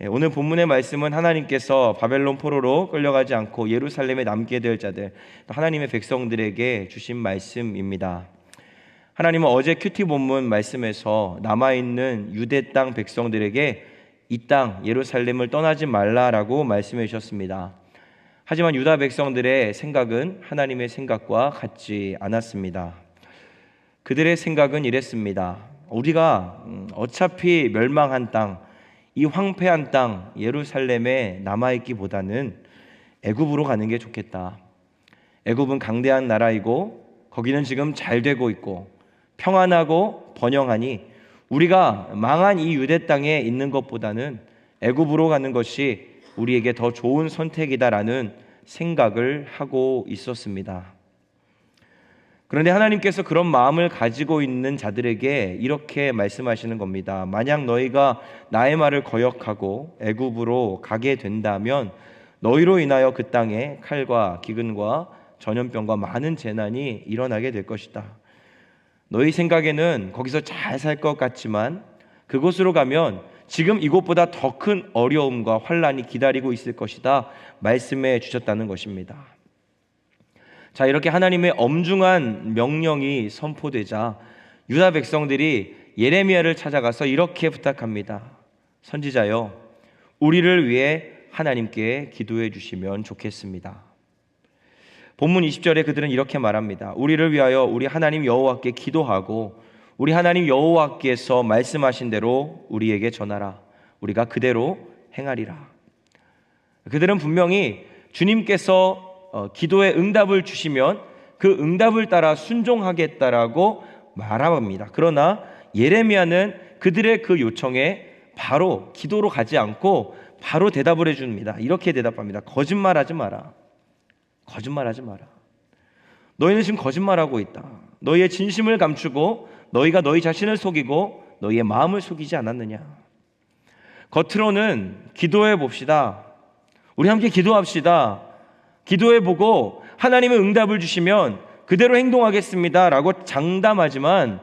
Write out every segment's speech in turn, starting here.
오늘 본문의 말씀은 하나님께서 바벨론 포로로 끌려가지 않고 예루살렘에 남게 될 자들, 하나님의 백성들에게 주신 말씀입니다. 하나님은 어제 큐티 본문 말씀에서 남아있는 유대 땅 백성들에게 이 땅 예루살렘을 떠나지 말라라고 말씀해 주셨습니다. 하지만 유다 백성들의 생각은 하나님의 생각과 같지 않았습니다. 그들의 생각은 이랬습니다. 우리가 어차피 멸망한 땅, 이 황폐한 땅 예루살렘에 남아있기보다는 애굽으로 가는 게 좋겠다. 애굽은 강대한 나라이고 거기는 지금 잘 되고 있고 평안하고 번영하니 우리가 망한 이 유대 땅에 있는 것보다는 애굽으로 가는 것이 우리에게 더 좋은 선택이다라는 생각을 하고 있었습니다. 그런데 하나님께서 그런 마음을 가지고 있는 자들에게 이렇게 말씀하시는 겁니다. 만약 너희가 나의 말을 거역하고 애굽으로 가게 된다면 너희로 인하여 그 땅에 칼과 기근과 전염병과 많은 재난이 일어나게 될 것이다. 너희 생각에는 거기서 잘 살 것 같지만 그곳으로 가면 지금 이곳보다 더 큰 어려움과 환난이 기다리고 있을 것이다 말씀해 주셨다는 것입니다. 자, 이렇게 하나님의 엄중한 명령이 선포되자 유다 백성들이 예레미야를 찾아가서 이렇게 부탁합니다. 선지자여, 우리를 위해 하나님께 기도해 주시면 좋겠습니다. 본문 20절에 그들은 이렇게 말합니다. 우리를 위하여 우리 하나님 여호와께 기도하고 우리 하나님 여호와께서 말씀하신 대로 우리에게 전하라. 우리가 그대로 행하리라. 그들은 분명히 주님께서 기도에 응답을 주시면 그 응답을 따라 순종하겠다라고 말합니다. 그러나 예레미야는 그들의 그 요청에 바로 기도로 가지 않고 바로 대답을 해줍니다. 이렇게 대답합니다. 거짓말하지 마라. 거짓말하지 마라. 너희는 지금 거짓말하고 있다. 너희의 진심을 감추고 너희가 너희 자신을 속이고 너희의 마음을 속이지 않았느냐. 겉으로는 기도해 봅시다. 우리 함께 기도합시다. 기도해보고 하나님의 응답을 주시면 그대로 행동하겠습니다 라고 장담하지만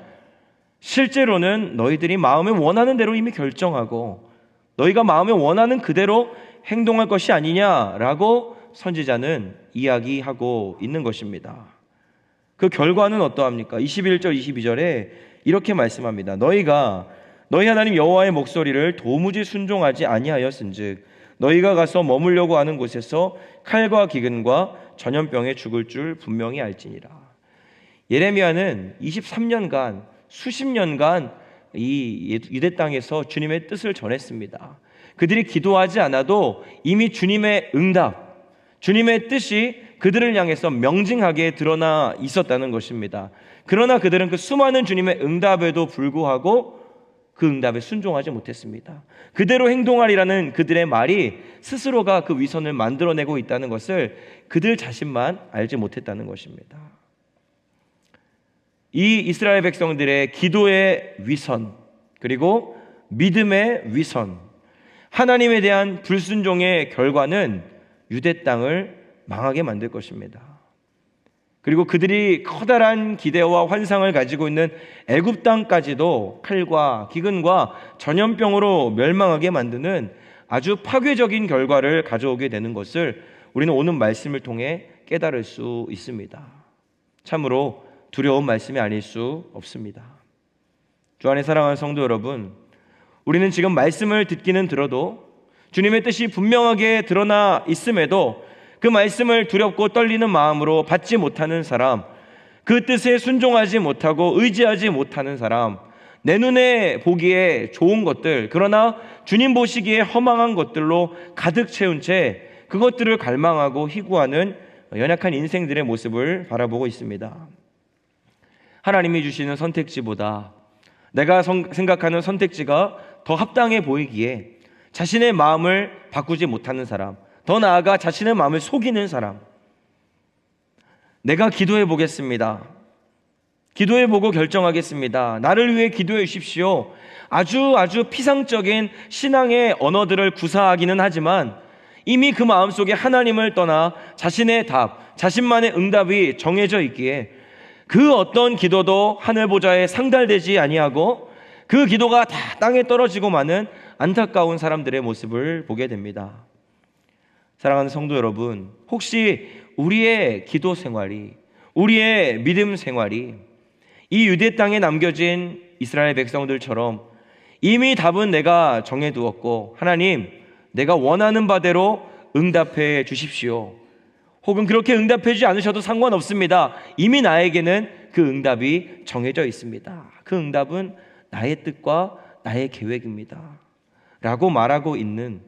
실제로는 너희들이 마음에 원하는 대로 이미 결정하고 너희가 마음에 원하는 그대로 행동할 것이 아니냐라고 선지자는 이야기하고 있는 것입니다. 그 결과는 어떠합니까? 21절 22절에 이렇게 말씀합니다. 너희가 너희 하나님 여호와의 목소리를 도무지 순종하지 아니하였은즉 너희가 가서 머물려고 하는 곳에서 칼과 기근과 전염병에 죽을 줄 분명히 알지니라. 예레미야는 23년간 수십 년간 이 유대 땅에서 주님의 뜻을 전했습니다. 그들이 기도하지 않아도 이미 주님의 응답, 주님의 뜻이 그들을 향해서 명징하게 드러나 있었다는 것입니다. 그러나 그들은 그 수많은 주님의 응답에도 불구하고 그 응답에 순종하지 못했습니다. 그대로 행동하리라는 그들의 말이 스스로가 그 위선을 만들어내고 있다는 것을 그들 자신만 알지 못했다는 것입니다. 이 이스라엘 백성들의 기도의 위선, 그리고 믿음의 위선, 하나님에 대한 불순종의 결과는 유대 땅을 망하게 만들 것입니다. 그리고 그들이 커다란 기대와 환상을 가지고 있는 애굽 땅까지도 칼과 기근과 전염병으로 멸망하게 만드는 아주 파괴적인 결과를 가져오게 되는 것을 우리는 오늘 말씀을 통해 깨달을 수 있습니다. 참으로 두려운 말씀이 아닐 수 없습니다. 주 안에 사랑하는 성도 여러분, 우리는 지금 말씀을 듣기는 들어도 주님의 뜻이 분명하게 드러나 있음에도 그 말씀을 두렵고 떨리는 마음으로 받지 못하는 사람, 그 뜻에 순종하지 못하고 의지하지 못하는 사람, 내 눈에 보기에 좋은 것들, 그러나 주님 보시기에 허망한 것들로 가득 채운 채 그것들을 갈망하고 희구하는 연약한 인생들의 모습을 바라보고 있습니다. 하나님이 주시는 선택지보다 내가 생각하는 선택지가 더 합당해 보이기에 자신의 마음을 바꾸지 못하는 사람, 더 나아가 자신의 마음을 속이는 사람, 내가 기도해 보겠습니다. 기도해 보고 결정하겠습니다. 나를 위해 기도해 주십시오. 아주 피상적인 신앙의 언어들을 구사하기는 하지만 이미 그 마음속에 하나님을 떠나 자신의 답, 자신만의 응답이 정해져 있기에 그 어떤 기도도 하늘 보좌에 상달되지 아니하고 그 기도가 다 땅에 떨어지고 마는 안타까운 사람들의 모습을 보게 됩니다. 사랑하는 성도 여러분, 혹시 우리의 기도 생활이, 우리의 믿음 생활이 이 유대 땅에 남겨진 이스라엘 백성들처럼 이미 답은 내가 정해두었고 하나님, 내가 원하는 바대로 응답해 주십시오, 혹은 그렇게 응답해 주지 않으셔도 상관없습니다, 이미 나에게는 그 응답이 정해져 있습니다, 그 응답은 나의 뜻과 나의 계획입니다 라고 말하고 있는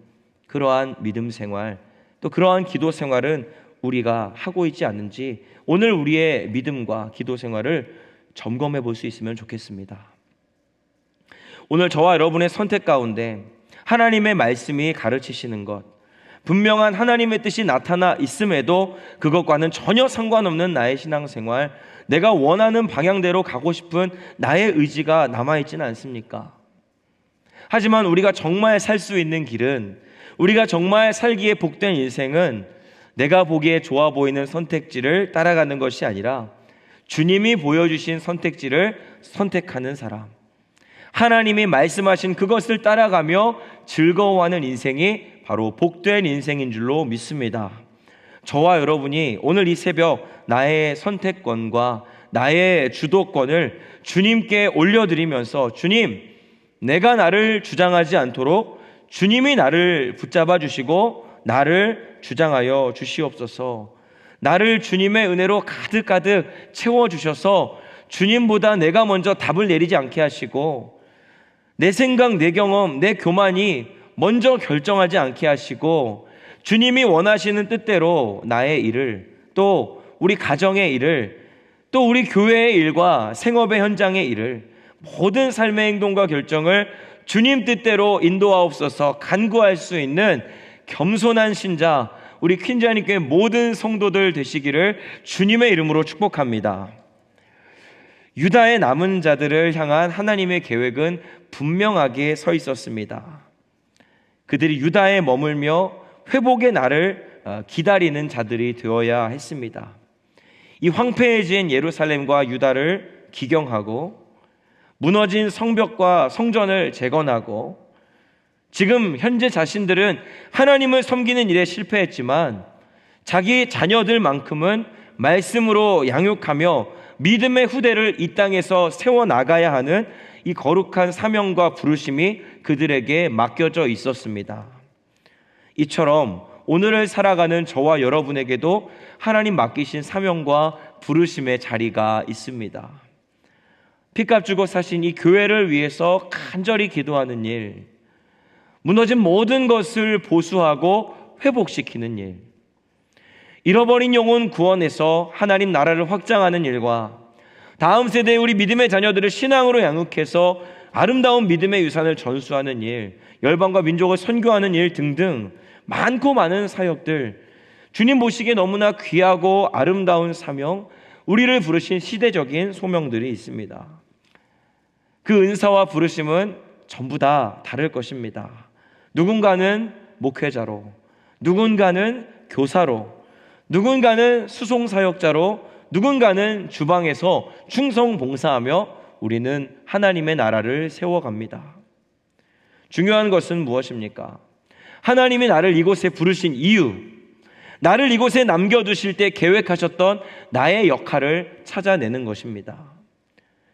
그러한 믿음 생활, 또 그러한 기도 생활은 우리가 하고 있지 않는지 오늘 우리의 믿음과 기도 생활을 점검해 볼 수 있으면 좋겠습니다. 오늘 저와 여러분의 선택 가운데 하나님의 말씀이 가르치시는 것, 분명한 하나님의 뜻이 나타나 있음에도 그것과는 전혀 상관없는 나의 신앙생활, 내가 원하는 방향대로 가고 싶은 나의 의지가 남아있지는 않습니까? 하지만 우리가 정말 살 수 있는 길은, 우리가 정말 살기에 복된 인생은 내가 보기에 좋아 보이는 선택지를 따라가는 것이 아니라 주님이 보여주신 선택지를 선택하는 사람, 하나님이 말씀하신 그것을 따라가며 즐거워하는 인생이 바로 복된 인생인 줄로 믿습니다. 저와 여러분이 오늘 이 새벽 나의 선택권과 나의 주도권을 주님께 올려드리면서, 주님, 내가 나를 주장하지 않도록 주님이 나를 붙잡아 주시고 나를 주장하여 주시옵소서. 나를 주님의 은혜로 가득가득 채워주셔서 주님보다 내가 먼저 답을 내리지 않게 하시고, 내 생각, 내 경험, 내 교만이 먼저 결정하지 않게 하시고, 주님이 원하시는 뜻대로 나의 일을, 또 우리 가정의 일을, 또 우리 교회의 일과 생업의 현장의 일을, 모든 삶의 행동과 결정을 주님 뜻대로 인도하옵소서 간구할 수 있는 겸손한 신자, 우리 퀸즈아님교회 모든 성도들 되시기를 주님의 이름으로 축복합니다. 유다의 남은 자들을 향한 하나님의 계획은 분명하게 서 있었습니다. 그들이 유다에 머물며 회복의 날을 기다리는 자들이 되어야 했습니다. 이 황폐해진 예루살렘과 유다를 기경하고 무너진 성벽과 성전을 재건하고, 지금 현재 자신들은 하나님을 섬기는 일에 실패했지만 자기 자녀들만큼은 말씀으로 양육하며 믿음의 후대를 이 땅에서 세워나가야 하는 이 거룩한 사명과 부르심이 그들에게 맡겨져 있었습니다. 이처럼 오늘을 살아가는 저와 여러분에게도 하나님 맡기신 사명과 부르심의 자리가 있습니다. 피값 주고 사신 이 교회를 위해서 간절히 기도하는 일, 무너진 모든 것을 보수하고 회복시키는 일, 잃어버린 영혼 구원해서 하나님 나라를 확장하는 일과 다음 세대의 우리 믿음의 자녀들을 신앙으로 양육해서 아름다운 믿음의 유산을 전수하는 일, 열방과 민족을 선교하는 일 등등 많고 많은 사역들, 주님 보시기에 너무나 귀하고 아름다운 사명, 우리를 부르신 시대적인 소명들이 있습니다. 그 은사와 부르심은 전부 다 다를 것입니다. 누군가는 목회자로, 누군가는 교사로, 누군가는 수송사역자로, 누군가는 주방에서 충성봉사하며 우리는 하나님의 나라를 세워갑니다. 중요한 것은 무엇입니까? 하나님이 나를 이곳에 부르신 이유, 나를 이곳에 남겨두실 때 계획하셨던 나의 역할을 찾아내는 것입니다.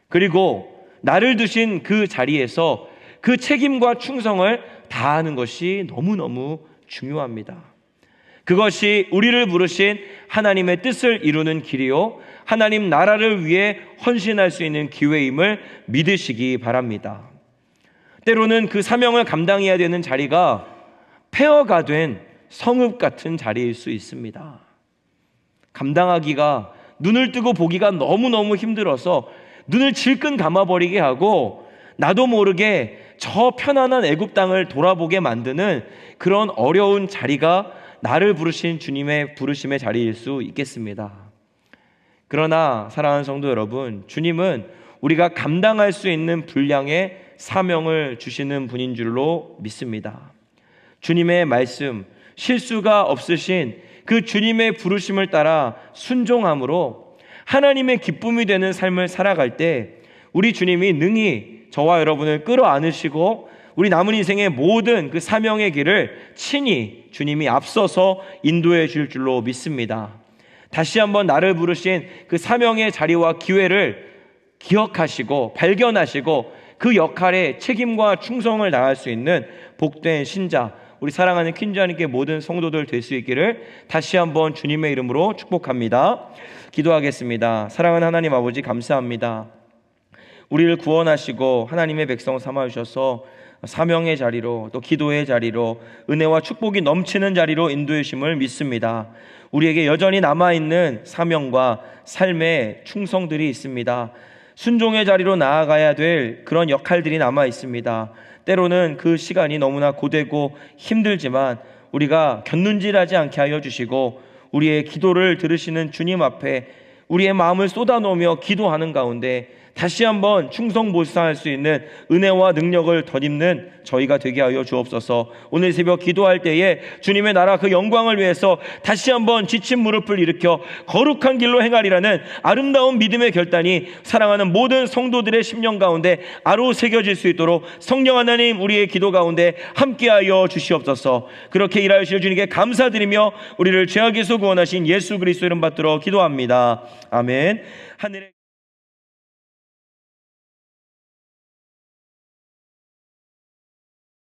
그리고 나를 두신 그 자리에서 그 책임과 충성을 다하는 것이 너무너무 중요합니다. 그것이 우리를 부르신 하나님의 뜻을 이루는 길이요, 하나님 나라를 위해 헌신할 수 있는 기회임을 믿으시기 바랍니다. 때로는 그 사명을 감당해야 되는 자리가 폐허가 된 성읍 같은 자리일 수 있습니다. 감당하기가, 눈을 뜨고 보기가 너무너무 힘들어서 눈을 질끈 감아버리게 하고 나도 모르게 저 편안한 애굽 땅을 돌아보게 만드는 그런 어려운 자리가 나를 부르신 주님의 부르심의 자리일 수 있겠습니다. 그러나 사랑하는 성도 여러분, 주님은 우리가 감당할 수 있는 분량의 사명을 주시는 분인 줄로 믿습니다. 주님의 말씀, 실수가 없으신 그 주님의 부르심을 따라 순종함으로 하나님의 기쁨이 되는 삶을 살아갈 때 우리 주님이 능히 저와 여러분을 끌어안으시고 우리 남은 인생의 모든 그 사명의 길을 친히 주님이 앞서서 인도해 줄 줄로 믿습니다. 다시 한번 나를 부르신 그 사명의 자리와 기회를 기억하시고 발견하시고 그 역할에 책임과 충성을 다할 수 있는 복된 신자, 우리 사랑하는 퀸즈하님께 모든 성도들 될 수 있기를 다시 한번 주님의 이름으로 축복합니다. 기도하겠습니다. 사랑하는 하나님 아버지, 감사합니다. 우리를 구원하시고 하나님의 백성 삼아주셔서 사명의 자리로, 또 기도의 자리로, 은혜와 축복이 넘치는 자리로 인도해 주심을 믿습니다. 우리에게 여전히 남아있는 사명과 삶의 충성들이 있습니다. 순종의 자리로 나아가야 될 그런 역할들이 남아 있습니다. 때로는 그 시간이 너무나 고되고 힘들지만 우리가 곁눈질하지 않게 하여 주시고, 우리의 기도를 들으시는 주님 앞에 우리의 마음을 쏟아놓으며 기도하는 가운데 다시 한번 충성몰사할 수 있는 은혜와 능력을 덧입는 저희가 되게 하여 주옵소서. 오늘 새벽 기도할 때에 주님의 나라 그 영광을 위해서 다시 한번 지친 무릎을 일으켜 거룩한 길로 행하리라는 아름다운 믿음의 결단이 사랑하는 모든 성도들의 심령 가운데 아로 새겨질 수 있도록 성령 하나님, 우리의 기도 가운데 함께하여 주시옵소서. 그렇게 일하여 주실 주님께 감사드리며 우리를 죄악에서 구원하신 예수 그리스도 이름 받들어 기도합니다. 아멘. 하늘의